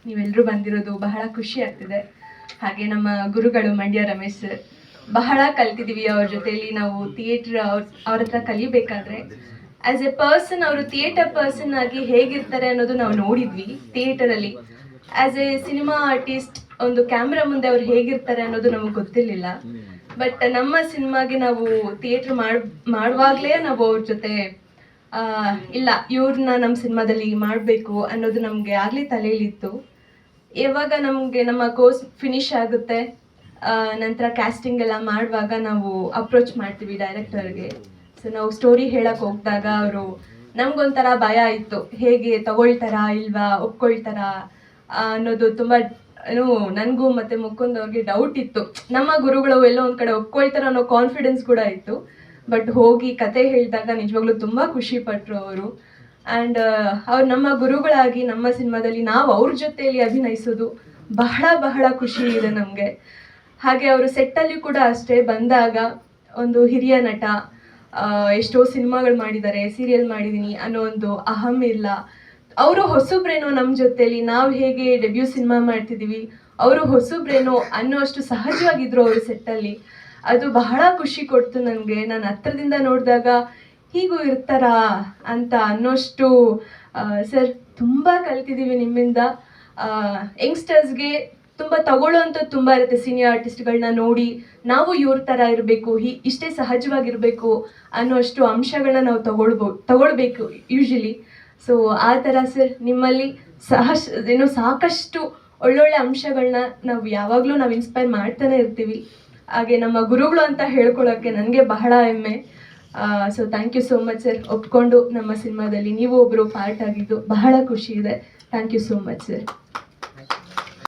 ನೀವೆಲ್ಲರೂ ಬಂದಿರೋದು ಬಹಳ ಖುಷಿ ಆಗ್ತಿದೆ. ಹಾಗೆ ನಮ್ಮ ಗುರುಗಳು ಮಂಡ್ಯ ರಮೇಶ್ ಸರ್, ಬಹಳ ಕಲ್ತಿದ್ದೀವಿ ಅವ್ರ ಜೊತೆಲಿ. ನಾವು ಥಿಯೇಟರ್ ಅವ್ರ ಹತ್ರ ಕಲಿಬೇಕಾದ್ರೆ ಆಸ್ ಎ ಪರ್ಸನ್, ಅವರು ಥಿಯೇಟರ್ ಪರ್ಸನ್ ಆಗಿ ಹೇಗಿರ್ತಾರೆ ಅನ್ನೋದು ನಾವು ನೋಡಿದ್ವಿ ಥಿಯೇಟರಲ್ಲಿ. ಆಸ್ ಎ ಸಿನಿಮಾ ಆರ್ಟಿಸ್ಟ್ ಒಂದು ಕ್ಯಾಮ್ರಾ ಮುಂದೆ ಅವ್ರು ಹೇಗಿರ್ತಾರೆ ಅನ್ನೋದು ನಮಗೆ ಗೊತ್ತಿರಲಿಲ್ಲ. ಬಟ್ ನಮ್ಮ ಸಿನಿಮಾಗೆ ನಾವು ಥಿಯೇಟರ್ ಮಾಡುವಾಗಲೇ ನಾವು ಅವ್ರ ಜೊತೆ ಇಲ್ಲ ಇವ್ರನ್ನ ನಮ್ಮ ಸಿನಿಮಾದಲ್ಲಿ ಮಾಡಬೇಕು ಅನ್ನೋದು ನಮಗೆ ಆಗಲೇ ತಲೆಯಲ್ಲಿತ್ತು. ಯಾವಾಗ ನಮಗೆ ನಮ್ಮ ಕೋರ್ಸ್ ಫಿನಿಶ್ ಆಗುತ್ತೆ, ನಂತರ ಕ್ಯಾಸ್ಟಿಂಗ್ ಎಲ್ಲ ಮಾಡುವಾಗ ನಾವು ಅಪ್ರೋಚ್ ಮಾಡ್ತೀವಿ ಡೈರೆಕ್ಟರ್ಗೆ. ಸೊ ನಾವು ಸ್ಟೋರಿ ಹೇಳಕ್ಕೆ ಹೋಗಿದಾಗ ಅವರು ನಮಗೊಂಥರ ಭಯ ಇತ್ತು, ಹೇಗೆ ತಗೊಳ್ತಾರಾ ಇಲ್ವಾ, ಒಪ್ಕೊಳ್ತಾರಾ ಅನ್ನೋದು ತುಂಬ ನನಗೂ ಮತ್ತು ಮುಕುಂದ್ ಅವ್ರಿಗೆ ಡೌಟ್ ಇತ್ತು. ನಮ್ಮ ಗುರುಗಳು ಎಲ್ಲೋ ಒಂದು ಕಡೆ ಒಪ್ಕೊಳ್ತಾರ ಅನ್ನೋ ಕಾನ್ಫಿಡೆನ್ಸ್ ಕೂಡ ಇತ್ತು. ಬಟ್ ಹೋಗಿ ಕತೆ ಹೇಳಿದಾಗ ನಿಜವಾಗ್ಲೂ ತುಂಬ ಖುಷಿ ಪಟ್ಟರು ಅವರು. ಆ್ಯಂಡ್ ಅವ್ರು ನಮ್ಮ ಗುರುಗಳಾಗಿ ನಮ್ಮ ಸಿನಿಮಾದಲ್ಲಿ ನಾವು ಅವ್ರ ಜೊತೆಯಲ್ಲಿ ಅಭಿನಯಿಸೋದು ಬಹಳ ಬಹಳ ಖುಷಿ ಇದೆ ನಮಗೆ. ಹಾಗೆ ಅವರು ಸೆಟ್ಟಲ್ಲಿ ಕೂಡ ಅಷ್ಟೇ, ಬಂದಾಗ ಒಂದು ಹಿರಿಯ ನಟ, ಎಷ್ಟೋ ಸಿನಿಮಾಗಳು ಮಾಡಿದ್ದಾರೆ, ಸೀರಿಯಲ್ ಮಾಡಿದ್ದೀನಿ ಅನ್ನೋ ಒಂದು ಅಹಂ ಇಲ್ಲ. ಅವರು ಹೊಸಬ್ರೇನೋ ನಮ್ಮ ಜೊತೆಲಿ, ನಾವು ಹೇಗೆ ಡೆಬ್ಯೂ ಸಿನಿಮಾ ಮಾಡ್ತಿದ್ದೀವಿ ಅವರು ಹೊಸಬ್ರೇನೋ ಅನ್ನೋ ಅಷ್ಟು ಸಹಜವಾಗಿದ್ರು ಅವರು ಸೆಟ್ಟಲ್ಲಿ. ಅದು ಬಹಳ ಖುಷಿ ಕೊಡ್ತು ನನಗೆ. ನಾನು ಹತ್ರದಿಂದ ನೋಡಿದಾಗ ಹೀಗೂ ಇರ್ತಾರಾ ಅಂತ ಅನ್ನೋಷ್ಟು. ಸರ್, ತುಂಬ ಕಲ್ತಿದ್ದೀವಿ ನಿಮ್ಮಿಂದ. ಯಂಗ್ಸ್ಟರ್ಸ್ಗೆ ತುಂಬ ತಗೊಳ್ಳೋವಂಥದ್ದು ತುಂಬ ಇರುತ್ತೆ. ಸೀನಿಯರ್ ಆರ್ಟಿಸ್ಟ್ಗಳನ್ನ ನೋಡಿ ನಾವು ಇವ್ರ ಥರ ಇರಬೇಕು, ಇಷ್ಟೇ ಸಹಜವಾಗಿರಬೇಕು ಅನ್ನೋಷ್ಟು ಅಂಶಗಳನ್ನ ನಾವು ತಗೊಳ್ಬೇಕು ಯೂಶಲಿ. ಸೊ ಆ ಥರ ಸರ್ ನಿಮ್ಮಲ್ಲಿ ಸಾಕಷ್ಟು ಒಳ್ಳೊಳ್ಳೆ ಅಂಶಗಳನ್ನ ನಾವು ಯಾವಾಗಲೂ ನಾವು ಇನ್ಸ್ಪೈರ್ ಮಾಡ್ತಾನೆ ಇರ್ತೀವಿ. ಹಾಗೆ ನಮ್ಮ ಗುರುಗಳು ಅಂತ ಹೇಳ್ಕೊಳ್ಳೋಕ್ಕೆ ನನಗೆ ಬಹಳ ಹೆಮ್ಮೆ. So thank you so much sir. ಒಪ್ಕೊಂಡು ನಮ್ಮ ಸಿನಿಮಾದಲ್ಲಿ ನೀವು ಒಬ್ಬರು ಪಾರ್ಟ್ ಆಗಿದ್ದು ಬಹಳ ಖುಷಿ ಇದೆ. Thank you so much sir.